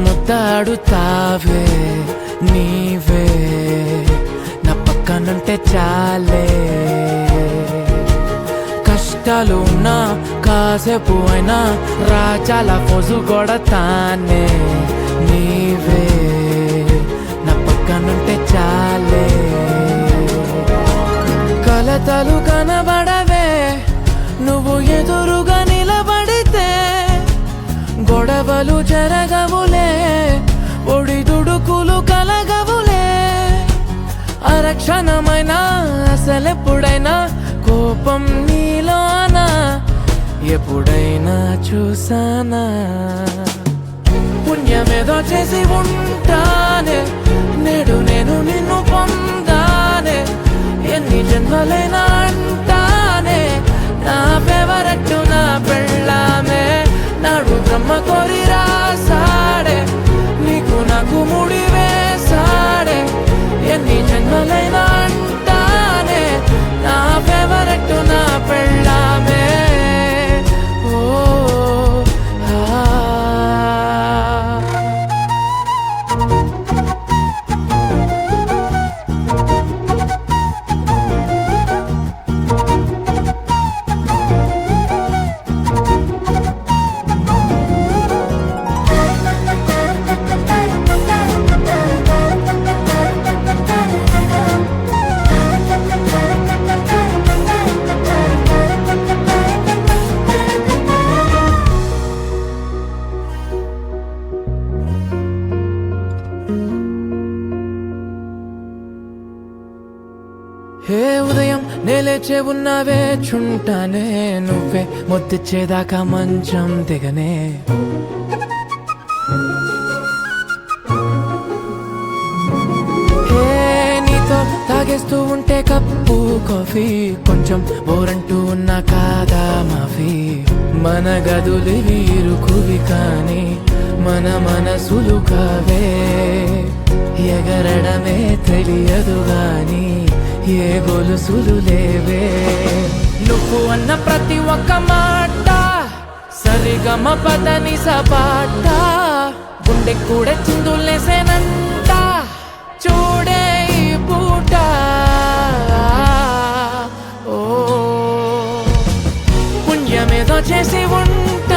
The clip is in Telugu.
ముద్దాడుతావే నీవే నా పక్కనుంటే చాలే కష్టాలు ఉన్నా కాసేపు అయినా రాజాల ఫోజు కొడతానే నీవే నా పక్కనుంటే చాలే కలతలు కనబడవే నువ్వు ఎదురుగా నిలబడితే గొడవలు జరగవులే ఒడిదుడుకులు కలగవులే అరక్షణమైనా అసలెప్పుడైనా కోపం నీలోనా ఎప్పుడైనా చూసానా పుణ్యమేదో చేసి ఉంటానే నేడు నేను నిన్ను పొందానే ఎన్ని జన్మలైనా అంటానే నా ఫేవరెట్ నా పెళ్ళామే నాడు బ్రహ్మ కోరి రాసాడే నీకు నాకు ముడి వేసాడే ఎన్ని జన్మలైనా అంటానే నా ఫేవరెట్ నా పెళ్ళామే ఓ హే ఉదయం నేలేచే ఉన్నావే చుంటానే నువ్వే ముద్దిచ్చేదాకా మంచం దిగనే హే నీతో తాగేస్తూ ఉంటే కప్పు కాఫీ కొంచెం బోరంటూ ఉన్నా కాదా మాఫీ మన గదులు వీరుకువి కానీ మన మనసులు కావే ఎగరడమే తెలియదు గాని ఏ గొలుసులు లేవే నువ్వు అన్న ప్రతి ఒక్క మాట సరిగమ పదని సపాట గుండె కూడా చిందులేసేనంట చూడే ఈ పూట ఓ పుణ్యమేదో చేసి ఉంటా